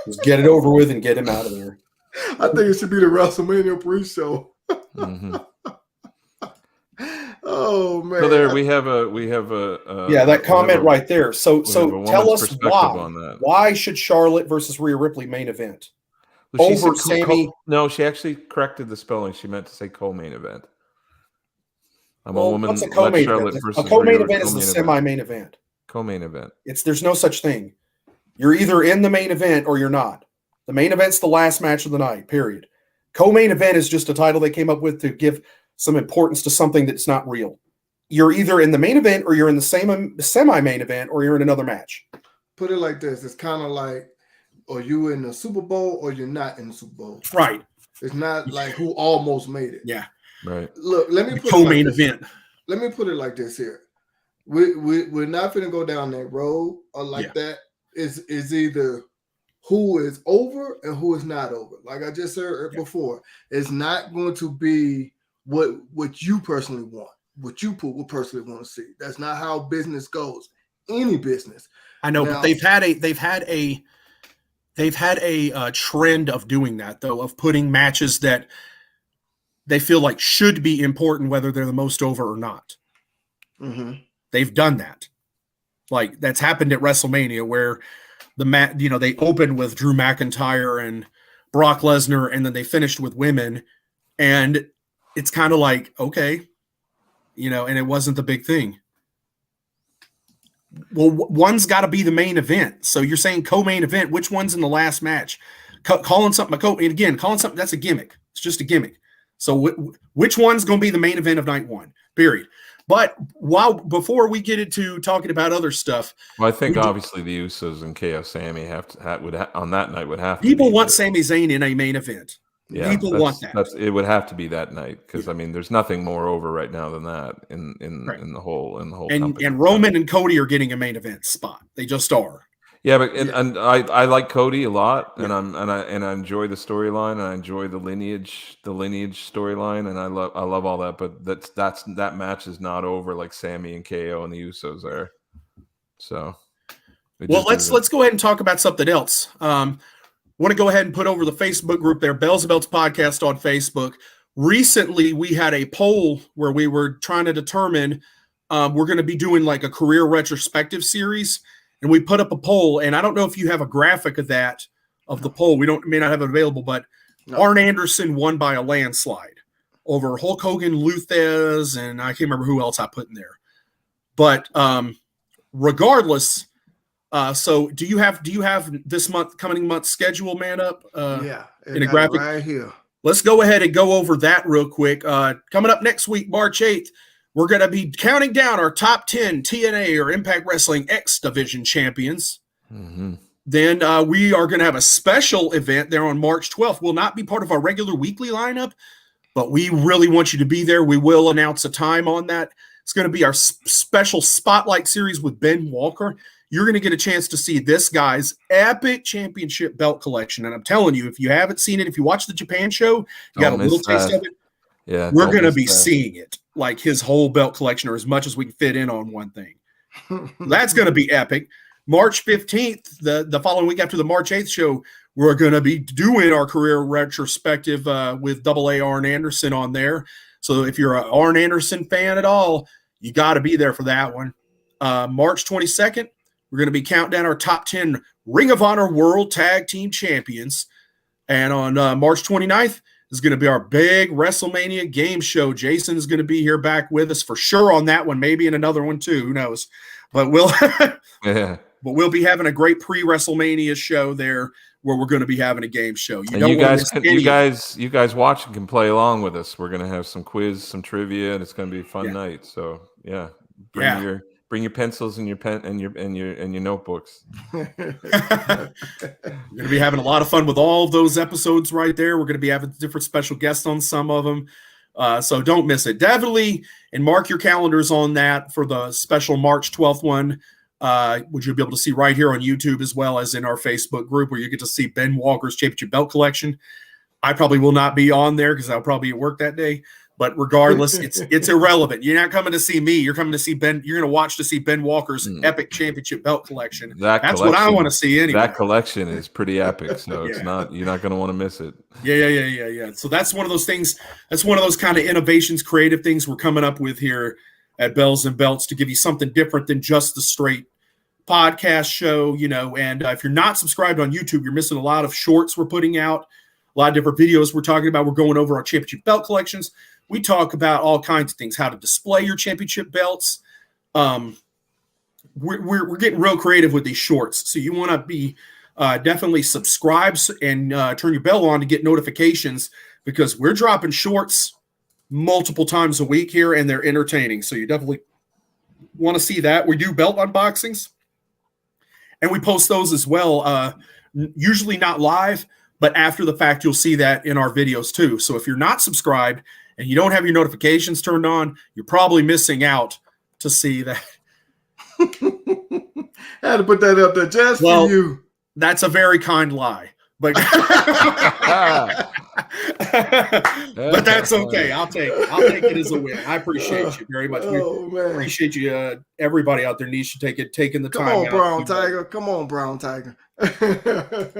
Just get it over with and get him out of there. I think it should be the WrestleMania pre-show. Mm-hmm. Oh man! So there we have a that comment right there. So tell us on that. Why should Charlotte versus Rhea Ripley main event Well, over Sammy? No, she actually corrected the spelling. She meant to say co-main event. I'm a woman. What's a co-main event? A co-main event is a semi-main event. Co-main event. There's no such thing. You're either in the main event or you're not. The main event's the last match of the night. Period. Co-main event is just a title they came up with to give some importance to something that's not real. You're either in the main event or you're in the same semi-main event or you're in another match. Put it like this. It's kind of like, are you in the Super Bowl or you're not in the Super Bowl? Right. It's not like who almost made it. Yeah. Right. Look, let me put co-main event. Let me put it like this here. We're not going to go down that road or like that. It's either who is over and who is not over. Like I just said before, it's not going to be what you personally want, what you personally want to see. That's not how business goes. Any business. I know, but they've had a trend of doing that though, of putting matches that they feel like should be important, whether they're the most over or not. Mm-hmm. They've done that. Like that's happened at WrestleMania where they opened with Drew McIntyre and Brock Lesnar, and then they finished with women, and it's kind of like, okay, and it wasn't the big thing. Well, one's got to be the main event. So you're saying co-main event, which one's in the last match? Calling something calling something, that's a gimmick. It's just a gimmick. So which one's going to be the main event of night one, period. But before we get into talking about other stuff, well, I think obviously the Usos and KO Sammy on that night would have to. People want Sami Zayn in a main event. Yeah, people want that. It would have to be that night because I mean, there's nothing more over right now than that in the whole company. And Roman and Cody are getting a main event spot. They just are. Yeah, but and I like Cody a lot, and I enjoy the storyline, and I enjoy the lineage storyline, and I love all that. But that match is not over like Sammy and KO and the Usos are. So, let's go ahead and talk about something else. Want to go ahead and put over the Facebook group there, Bells and Belts Podcast on Facebook. Recently, we had a poll where we were trying to determine we're going to be doing like a career retrospective series. And we put up a poll, and I don't know if you have a graphic of the poll. We may not have it available, but Arn Anderson won by a landslide over Hulk Hogan, Lou Thesz, and I can't remember who else I put in there. But regardless, so do you have this coming month schedule, man, up? In a graphic right here. Let's go ahead and go over that real quick. Coming up next week, March 8th. We're going to be counting down our top 10 TNA or Impact Wrestling X Division champions. Mm-hmm. Then we are going to have a special event there on March 12th. Will not be part of our regular weekly lineup, but we really want you to be there. We will announce a time on that. It's going to be our special Spotlight series with Ben Walker. You're going to get a chance to see this guy's epic championship belt collection. And I'm telling you, if you haven't seen it, if you watch the Japan show, you got a little taste of it. Yeah, we're going to be seeing it, like his whole belt collection, or as much as we can fit in on one thing. That's going to be epic. March 15th, the following week after the March 8th show, we're going to be doing our career retrospective with AA Arn Anderson on there. So if you're an Arn Anderson fan at all, you got to be there for that one. March 22nd, we're going to be counting down our top 10 Ring of Honor World Tag Team Champions. And on March 29th, is going to be our big WrestleMania game show. Jason is going to be here back with us for sure on that one, maybe in another one too. Who knows? But we'll be having a great pre-WrestleMania show there where we're going to be having a game show. You guys watch and can play along with us. We're going to have some quiz, some trivia, and it's going to be a fun night. So bring your pencils and your pen and your notebooks. We're going to be having a lot of fun with all of those episodes right there. We're going to be having different special guests on some of them. So don't miss it. Definitely, and mark your calendars on that for the special March 12th one which you'll be able to see right here on YouTube as well as in our Facebook group, where you get to see Ben Walker's championship belt collection. I probably will not be on there because I'll probably be at work that day. But regardless, it's irrelevant. You're not coming to see me. You're coming to see Ben. You're going to watch to see Ben Walker's epic championship belt collection. That's what I want to see anyway. That collection is pretty epic, so it's not, you're not going to want to miss it. Yeah. So that's one of those things. That's one of those kind of innovations, creative things we're coming up with here at Bells and Belts to give you something different than just the straight podcast show, And if you're not subscribed on YouTube, you're missing a lot of shorts we're putting out, a lot of different videos we're talking about. We're going over our championship belt collections. We talk about all kinds of things, how to display your championship belts. We're getting real creative with these shorts. So you want to be definitely subscribed and turn your bell on to get notifications, because we're dropping shorts multiple times a week here, and they're entertaining. So you definitely want to see that. We do belt unboxings, and we post those as well. Usually not live, but after the fact, you'll see that in our videos too. So if you're not subscribed and you don't have your notifications turned on, you're probably missing out to see that. I had to put that up there just for you. That's a very kind lie. But but that's okay. I'll take it as a win. I appreciate you very much. Appreciate you. Everybody out there needs to taking the time. Come on, Brown Tiger. Come on, Brown Tiger.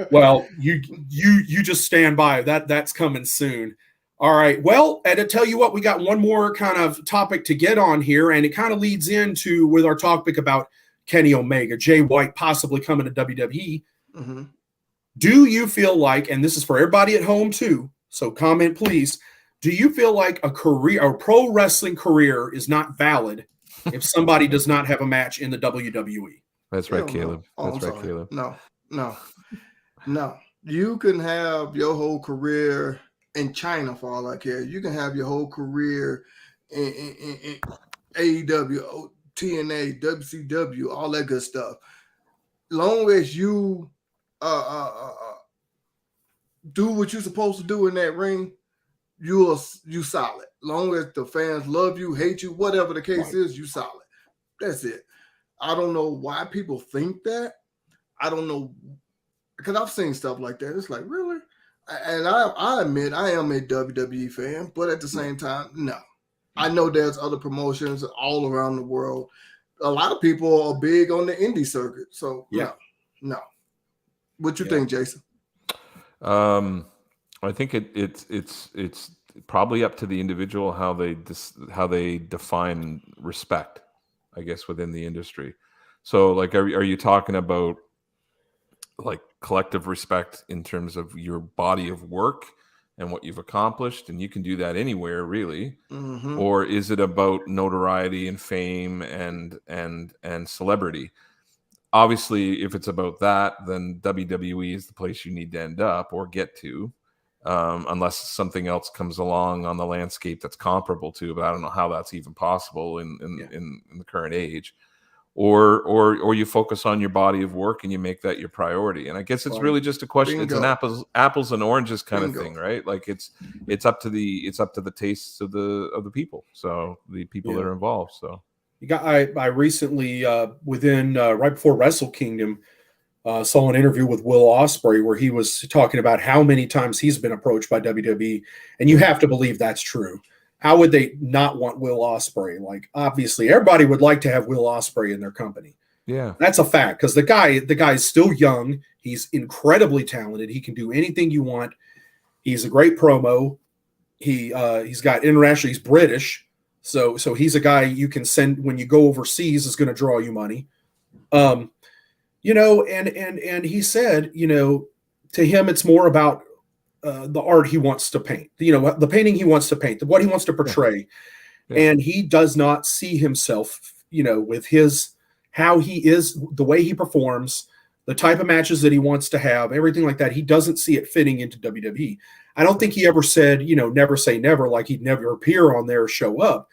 Well, you just stand by. That's coming soon. All right. Well, and to tell you what, we got one more kind of topic to get on here, and it kind of leads into with our topic about Kenny Omega, Jay White possibly coming to WWE. Mm-hmm. Do you feel like, and this is for everybody at home too, so comment please, do you feel like a pro wrestling career is not valid if somebody does not have a match in the WWE? That's right, Caleb. That's right, Caleb. No. You can have your whole career in China for all I care. You can have your whole career in AEW, TNA, WCW, all that good stuff. Long as you do what you're supposed to do in that ring, you solid. Long as the fans love you, hate you, whatever the case is, you solid. That's it. I don't know why people think that. I don't know, because I've seen stuff like that. It's like, really? And I admit I am a WWE fan, but at the same time, no. I know there's other promotions all around the world. A lot of people are big on the indie circuit. So, no. What you think, Jason? I think it's probably up to the individual how they define respect, I guess, within the industry. So, like, are you talking about like collective respect in terms of your body of work and what you've accomplished, and you can do that anywhere, really? Mm-hmm. Or is it about notoriety and fame and celebrity? Obviously, if it's about that, then WWE is the place you need to end up or get to, unless something else comes along on the landscape that's comparable to. But I don't know how that's even possible in the current age. Or you focus on your body of work and you make that your priority. And I guess it's really just a question. Bingo. It's an apples and oranges kind of thing, right? Like it's up to the tastes of the people. So the people that are involved. So. I recently, right before Wrestle Kingdom, saw an interview with Will Ospreay where he was talking about how many times he's been approached by WWE, and you have to believe that's true. How would they not want Will Ospreay? Like, obviously, everybody would like to have Will Ospreay in their company. Yeah, that's a fact, because the guy's still young. He's incredibly talented. He can do anything you want. He's a great promo. He's got international. He's British. So he's a guy you can send when you go overseas is going to draw you money. And he said, to him, it's more about the art he wants to paint, the painting he wants to paint, what he wants to portray. Yeah. And he does not see himself, with how he is, the way he performs, the type of matches that he wants to have, everything like that. He doesn't see it fitting into WWE. I don't think he ever said, never say never, like he'd never appear on there or show up.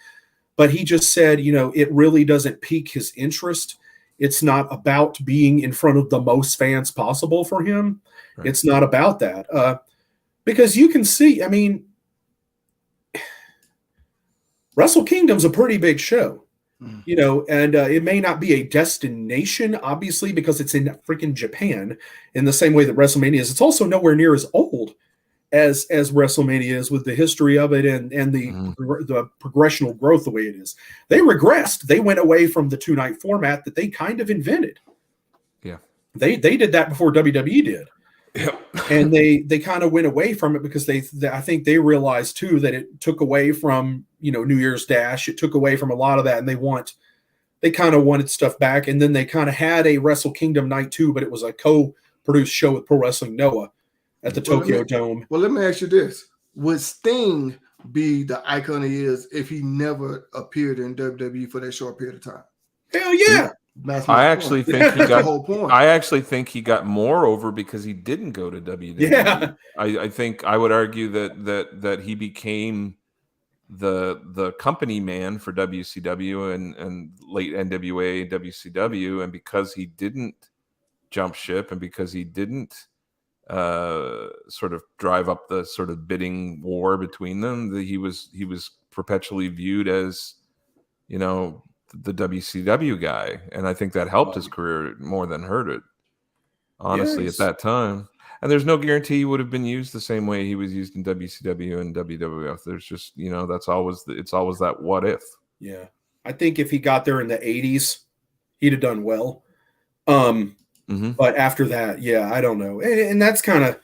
But he just said, it really doesn't pique his interest. It's not about being in front of the most fans possible for him. Right. It's not about that. Because you can see, I mean, Wrestle Kingdom's a pretty big show. You know, and it may not be a destination, obviously, because it's in freaking Japan. In the same way that WrestleMania is, it's also nowhere near as old as WrestleMania is, with the history of it and the progressional growth the way it is. They regressed. They went away from the 2-night format that they kind of invented. Yeah, they did that before WWE did. Yep. And they kind of went away from it because I think they realized too that it took away from, you know, New Year's Dash. It took away from a lot of that, and they kind of wanted stuff back. And then they kind of had a Wrestle Kingdom Night 2, but it was a co-produced show with Pro Wrestling Noah at the Tokyo Dome. Well, let me ask you this: would Sting be the icon he is if he never appeared in WWE for that short period of time? Hell yeah. I actually think he got the whole point. I actually think he got more over because he didn't go to WWE. Yeah. I think I would argue that he became the company man for WCW and late NWA, WCW, and because he didn't jump ship and because he didn't sort of drive up the sort of bidding war between them, that he was perpetually viewed as, you know, the WCW guy, and I think that helped his career more than hurt it, honestly, at that time. And there's no guarantee he would have been used the same way he was used in WCW and WWF. There's just, you know, it's always that what if. Yeah, I think if he got there in the 80s, he'd have done well. But after that, yeah, I don't know. And that's kind of,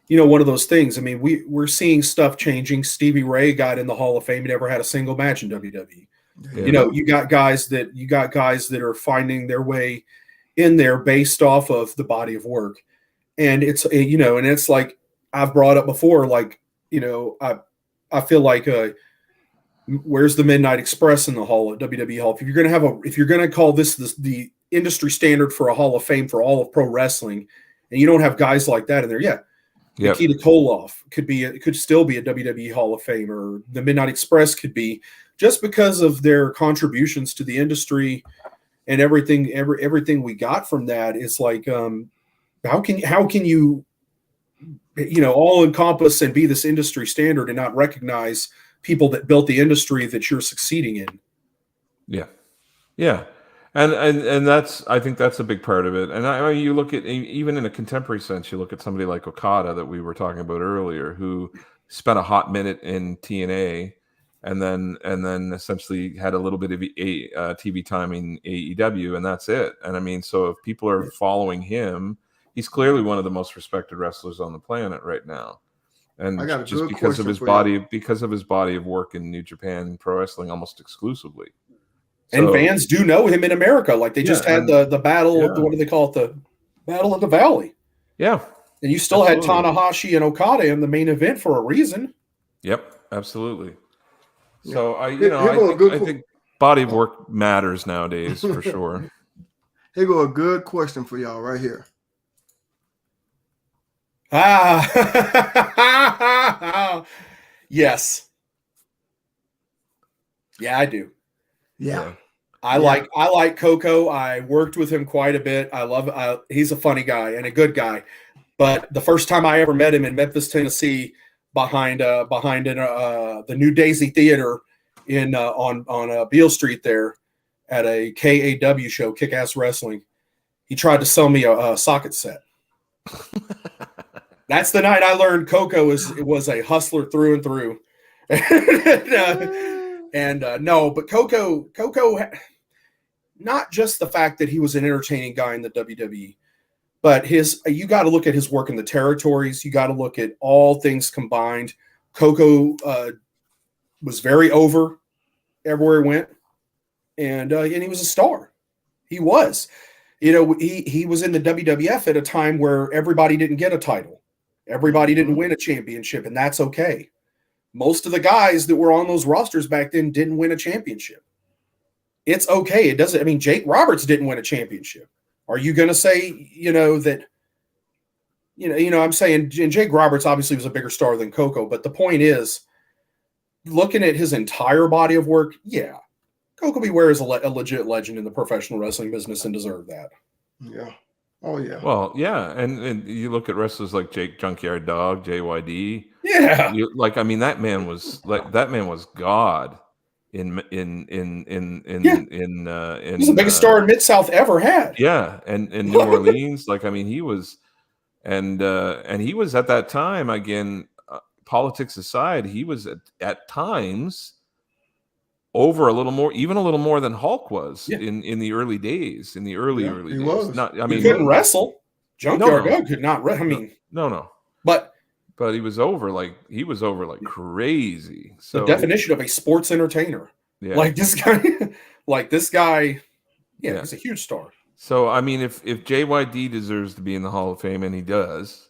you know, one of those things. I mean, we're seeing stuff changing. Stevie Ray got in the Hall of Fame. He never had a single match in WWE. Yeah. You know, you got guys that are finding their way in there based off of the body of work. And it's, you know, and it's like I've brought up before, like, you know, I feel like where's the Midnight Express in the Hall at WWE Hall? If you're gonna call this the industry standard for a Hall of Fame for all of pro wrestling, and you don't have guys like that in there, Nikita Koloff could still be a WWE Hall of Fame, or the Midnight Express could be, just because of their contributions to the industry and everything we got from that. Is like, how can you know, all encompass and be this industry standard and not recognize people that built the industry that you're succeeding in? Yeah. And I think that's a big part of it. And I mean, you look at, even in a contemporary sense, you look at somebody like Okada that we were talking about earlier, who spent a hot minute in TNA and then essentially had a little bit of TV time in AEW, and that's it. And I mean, so if people are following him, he's clearly one of the most respected wrestlers on the planet right now. And just because of his body of work in New Japan Pro Wrestling almost exclusively. And fans do know him in America. Like they just had the battle, what do they call it? The Battle of the Valley. Yeah. And you still had Tanahashi and Okada in the main event for a reason. Yep, absolutely. So I think body of work matters nowadays for sure. Here go a good question for y'all right here. Yes. Yeah, I do. Yeah. I like Coco. I worked with him quite a bit. He's a funny guy and a good guy. But the first time I ever met him in Memphis, Tennessee, behind the New Daisy Theater on Beale Street there at a KAW show, Kick Ass Wrestling, he tried to sell me a socket set. That's the night I learned Coco was a hustler through and through. No, but Coco, not just the fact that he was an entertaining guy in the WWE, but you got to look at his work in the territories. You got to look at all things combined. Coco was very over everywhere he went, and he was a star. He was, you know, he was in the WWF at a time where everybody didn't get a title, everybody didn't win a championship, and that's okay. Most of the guys that were on those rosters back then didn't win a championship. It's okay. It doesn't. I mean, Jake Roberts didn't win a championship. Are you going to say, you know, that, you know, I'm saying, and Jake Roberts obviously was a bigger star than Coco, but the point is, looking at his entire body of work, yeah, Coco Beware is a legit legend in the professional wrestling business and deserved that. Yeah. Oh, yeah. Well, yeah. And you look at wrestlers like Jake Junkyard Dog, JYD. Yeah. I mean, that man was God. in Yeah. He's the biggest star in Mid-South ever had. Yeah, and in New Orleans, like I mean, he was, and he was at that time again. Politics aside, he was at times over a little more, even a little more than Hulk was in the early days. In the early he days, was. not. I He mean, couldn't wrestle. Junkyard No. Dog could not. I mean, no. but he was over like crazy. So the definition of a sports entertainer. yeah, Like this guy, yeah, he's a huge star. So I mean, if JYD deserves to be in the Hall of Fame, and he does,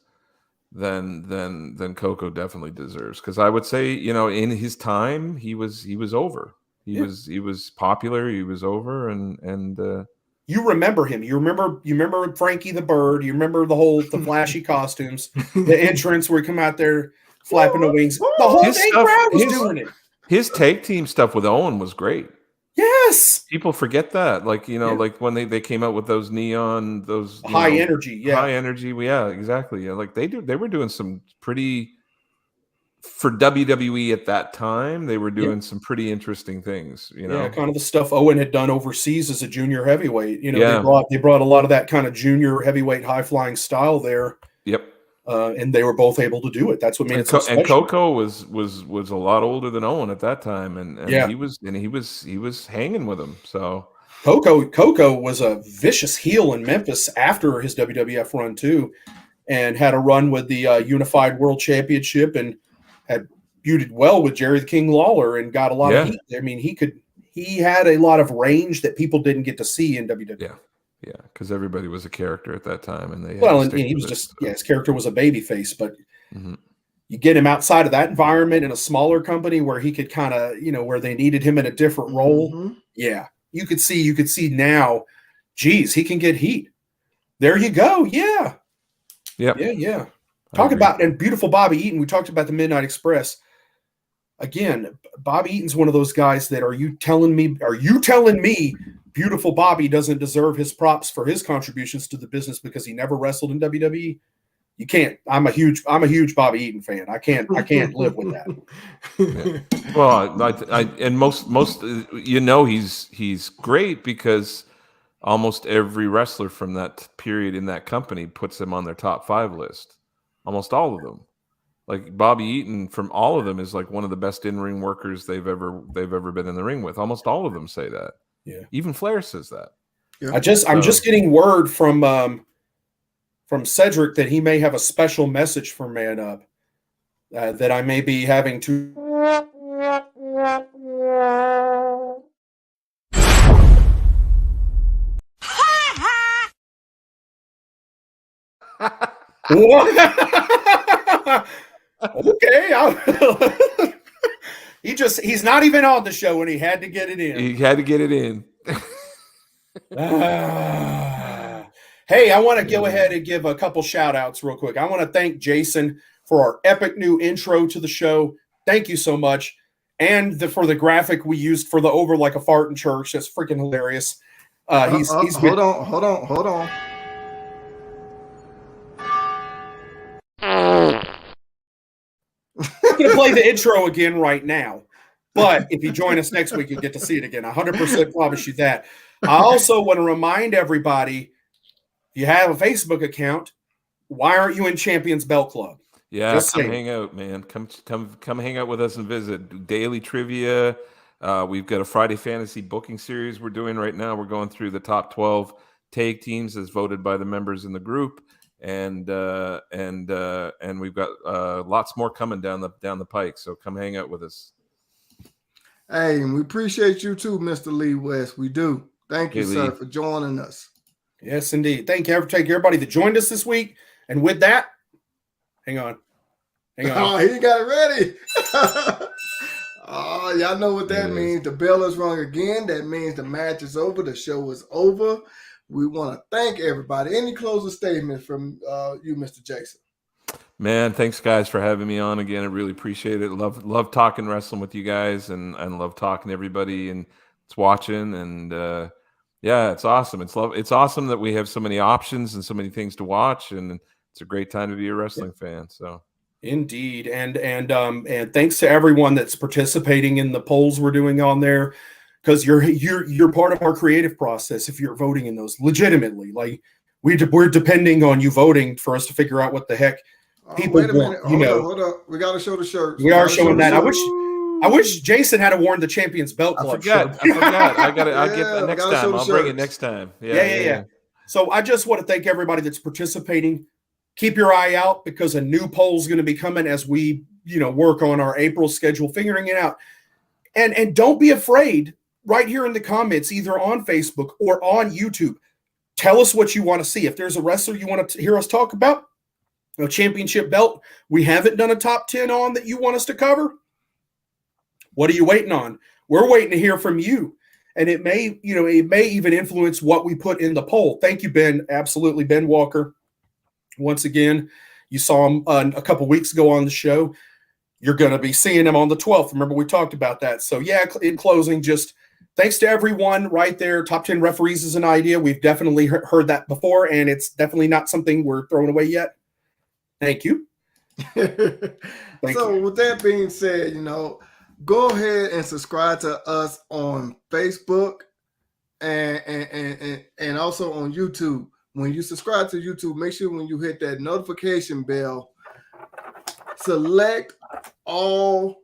then Coco definitely deserves, because I would say, you know, in his time he was over. He was popular. He was over, and you remember him. You remember Frankie the Bird. You remember the flashy costumes, the entrance where he come out there flapping the wings. The whole dang crowd was doing it. His tag team stuff with Owen was great. Yes. People forget that. Like, you know, like when they came out with those neon, those high energy. Yeah. High energy. Yeah, exactly. Yeah. Like they were doing some pretty, for WWE at that time, they were doing some pretty interesting things, you know. Yeah, kind of the stuff Owen had done overseas as a junior heavyweight. You know, they brought a lot of that kind of junior heavyweight high flying style there. Yep. And they were both able to do it. That's what made it so special. And Coco was a lot older than Owen at that time, and he was hanging with him. So Coco was a vicious heel in Memphis after his WWF run too, and had a run with the Unified World Championship, and had feuded well with Jerry the King Lawler, and got a lot of heat. I mean, he had a lot of range that people didn't get to see in WWF. Yeah, because everybody was a character at that time, and he was just his character was a babyface, but you get him outside of that environment in a smaller company where he could kind of, you know, where they needed him in a different role. Yeah, you could see now, geez, he can get heat. There you go. Yeah. Talk about, and beautiful Bobby Eaton. We talked about the Midnight Express. Again, Bobby Eaton's one of those guys that are you telling me beautiful Bobby doesn't deserve his props for his contributions to the business because he never wrestled in WWE? You can't. I'm a huge Bobby Eaton fan. I can't live with that. Well, and most you know, he's great because almost every wrestler from that period in that company puts him on their top 5 list. Almost all of them. Like Bobby Eaton, from all of them, is like one of the best in-ring workers they've ever been in the ring with. Almost all of them say that. Yeah. Even Flair says that. Yeah. I'm just getting word from Cedric that he may have a special message for Man Up that I may be having to. Okay. He's not even on the show and he had to get it in. He had to get it in. Hey, I want to go ahead and give a couple shout outs real quick. I want to thank Jason for our epic new intro to the show. Thank you so much. And for the graphic we used for the Over Like a Fart in Church. That's freaking hilarious. Hold on. I'm going to play the intro again right now. But if you join us next week, you'll get to see it again. I 100% promise you that. I also want to remind everybody, if you have a Facebook account, why aren't you in Champions Belt Club? Yeah, just come hang out, man. Come hang out with us and visit. Daily trivia. We've got a Friday fantasy booking series we're doing right now. We're going through the top 12 tag teams as voted by the members in the group. And we've got lots more coming down the pike. So come hang out with us. Hey, and we appreciate you too, Mr. Lee West. We do. Thank you, sir, for joining us. Yes, indeed. Thank everybody that joined us this week. And with that, hang on. Oh, he got it ready. Oh, y'all know what that means. The bell is rung again. That means the match is over. The show is over. We want to thank everybody. Any closing statements from you, Mr. Jason? Man, thanks guys for having me on again. I really appreciate it. Love talking wrestling with you guys, and love talking to everybody and it's watching. And yeah, it's awesome. It's awesome that we have so many options and so many things to watch, and it's a great time to be a wrestling fan. So Indeed. And thanks to everyone that's participating in the polls we're doing on there, because you're part of our creative process if you're voting in those legitimately. Like we're depending on you voting for us to figure out what the heck people wait a want. minute. Hold up. We got to show the shirts. We are showing that. Ooh. I wish Jason had worn the Champions Belt I Club forgot. shirt. I got it. I'll get Yeah, next we gotta show time. the I'll bring it shirts. next time. Yeah. So I just want to thank everybody that's participating. Keep your eye out because a new poll is going to be coming as we, work on our April schedule, figuring it out. And don't be afraid. Right here in the comments, either on Facebook or on YouTube, tell us what you want to see. If there's a wrestler you want to hear us talk about, a championship belt we haven't done a top 10 on that you want us to cover, what are you waiting on? We're waiting to hear from you. And it may even influence what we put in the poll. Thank you, Ben. Absolutely, Ben Walker. Once again, you saw him a couple weeks ago on the show. You're going to be seeing him on the 12th. Remember, we talked about that. So, yeah, in closing, just thanks to everyone right there. Top 10 referees is an idea. We've definitely heard that before, and it's definitely not something we're throwing away yet. Thank you. With that being said, go ahead and subscribe to us on Facebook and also on YouTube. When you subscribe to YouTube, make sure when you hit that notification bell, select all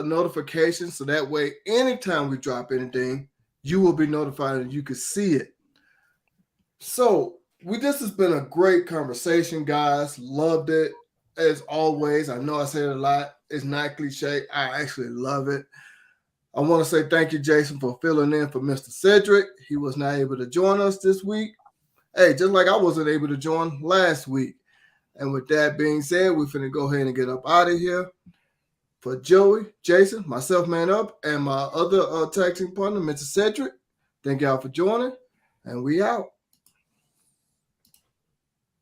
notifications so that way anytime we drop anything, you will be notified and you can see it. So this has been a great conversation, guys. Loved it as always. I know I said it a lot. It's not cliche. I actually love it. I want to say thank you, Jason, for filling in for Mr. Cedric. He was not able to join us this week. Hey, just like I wasn't able to join last week. And with that being said, we're finna go ahead and get up out of here. For Joey, Jason, myself, Man Up, and my other tag team partner, Mr. Cedric, thank y'all for joining, and we out.